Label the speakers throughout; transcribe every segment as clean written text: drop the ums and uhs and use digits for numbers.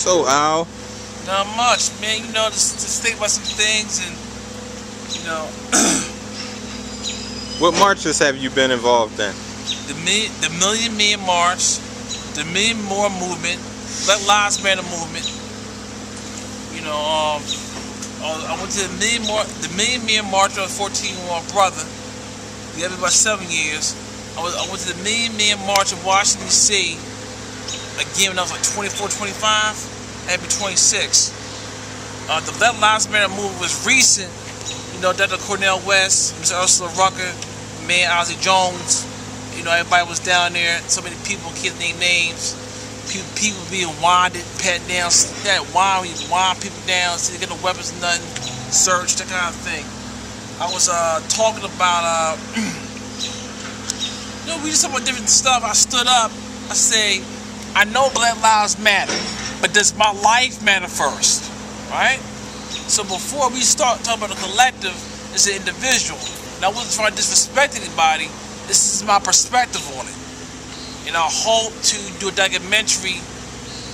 Speaker 1: So, Al,
Speaker 2: Not much, man. Just think about some things and, you know,
Speaker 1: what marches have you been involved in?
Speaker 2: the Million Man March, the Million More Movement, Black Lives Matter movement. I went to the Million Man March. I was 14 with my brother. We had it about 7 years. I went to the Million Man March in Washington D.C. Again when I was like 24, 25. I had to be 26. The Black Lives Matter movement was recent. Dr. Cornel West, Mr. Ursula Rucker, man Ozzie Jones. Everybody was down there. So many people, kids named names. People being winded, pat down. That wind people down, so they get no weapons, nothing. Search, that kind of thing. I was talking about, we just talking about different stuff. I stood up. I say, I know Black Lives Matter, but does my life matter first, right? So before we start talking about the collective, it's an individual. And I wasn't trying to disrespect anybody. This is my perspective on it. And I hope to do a documentary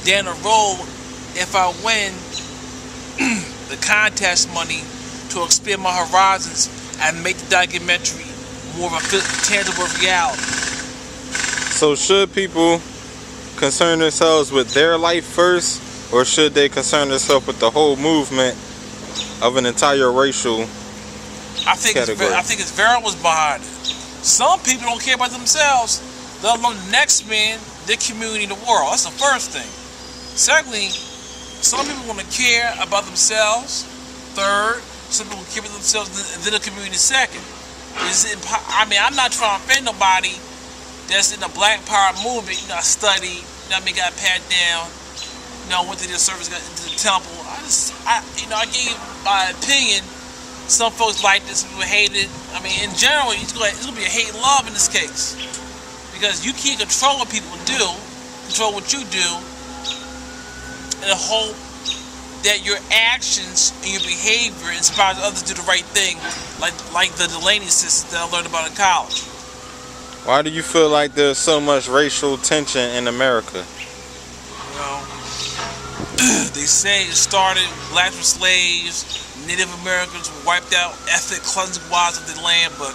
Speaker 2: down the road if I win the contest money to expand my horizons and make the documentary more of a tangible reality.
Speaker 1: So should people concern themselves with their life first, or should they concern themselves with the whole movement of an entire racial category?
Speaker 2: I think it's variables behind it. Some people don't care about themselves, let alone the next man, their community, the world. That's the first thing. Secondly, some people want to care about themselves. Third, some people care about themselves and then the community second. I'm not trying to offend nobody that's in the Black Power movement. I studied, got pat down, went to the service, got into the temple. I gave my opinion. Some folks like this, some people hate it. In general, it's going to be a hate and love in this case. Because you can't control what people do, control what you do, and hope that your actions and your behavior inspires others to do the right thing, like the Delaney system that I learned about in college.
Speaker 1: Why do you feel like there's so much racial tension in America?
Speaker 2: They say it started, blacks were slaves, Native Americans were wiped out, ethnic cleansing wise of the land, but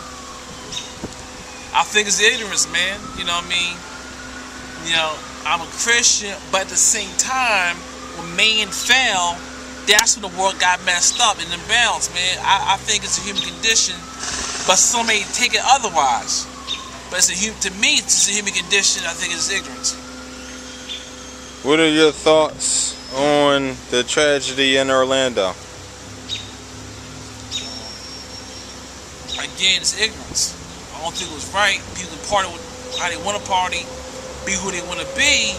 Speaker 2: I think it's ignorance, man. I'm a Christian, but at the same time, when man fell, that's when the world got messed up and imbalanced, man. I think it's a human condition, but some may take it otherwise. But to me, it's just a human condition. I think it's ignorance.
Speaker 1: What are your thoughts on the tragedy in Orlando?
Speaker 2: Again, it's ignorance. I don't think it was right. People can party with how they want to party, be who they want to be.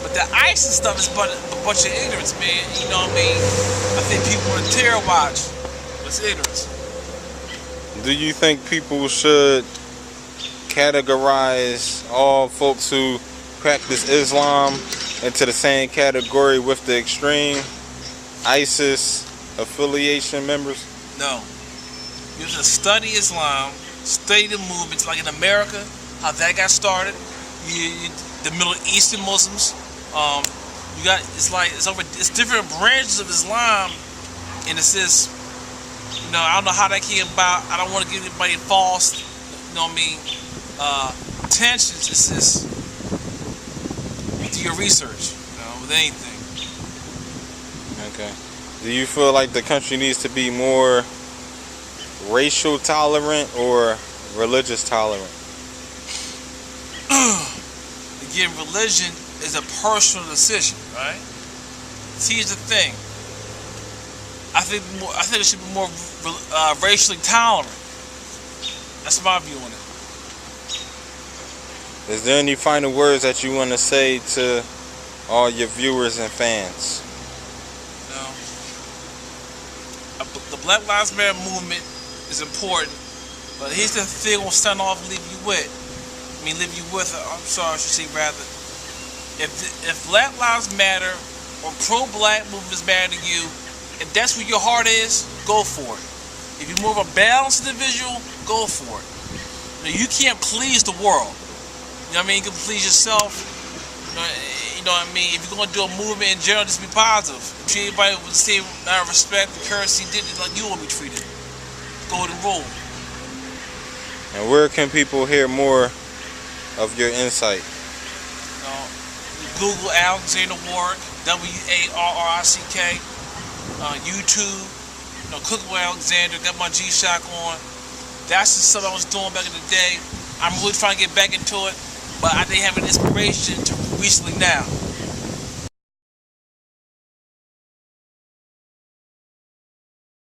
Speaker 2: But the ISIS stuff is but a bunch of ignorance, man. I think people want to terror watch. But it's ignorance.
Speaker 1: Do you think people should categorize all folks who practice Islam into the same category with the extreme ISIS affiliation members?
Speaker 2: No. You have to study Islam, study the movements, like in America, how that got started. The Middle Eastern Muslims, it's different branches of Islam, and it's this, I don't know how that came about. I don't want to give anybody false, tensions. It's this, do your research, with anything.
Speaker 1: Okay. Do you feel like the country needs to be more racial tolerant or religious tolerant?
Speaker 2: Again, religion is a personal decision, right? See, here's the thing. I think it should be more racially tolerant. That's my view on it.
Speaker 1: Is there any final words that you want to say to all your viewers and fans?
Speaker 2: The Black Lives Matter movement is important, but here's the thing I'm starting off leave you with. I'm sorry, I should say rather. If Black Lives Matter or pro-black movements matter to you, if that's where your heart is, go for it. If you're more of a balanced individual, go for it. You can't please the world. You can please yourself. You know what I mean? If you're gonna do a movement in general, just be positive. Treat everybody with the same amount of respect and courtesy, did it like you want to be treated. Golden rule.
Speaker 1: And where can people hear more of your insight?
Speaker 2: You know, Google Alexander Warrick, WARRICK. YouTube, you know, Cooking with Alexander. Got my G-Shock on. That's just something I was doing back in the day. I'm really trying to get back into it, but I didn't have an inspiration to recently now.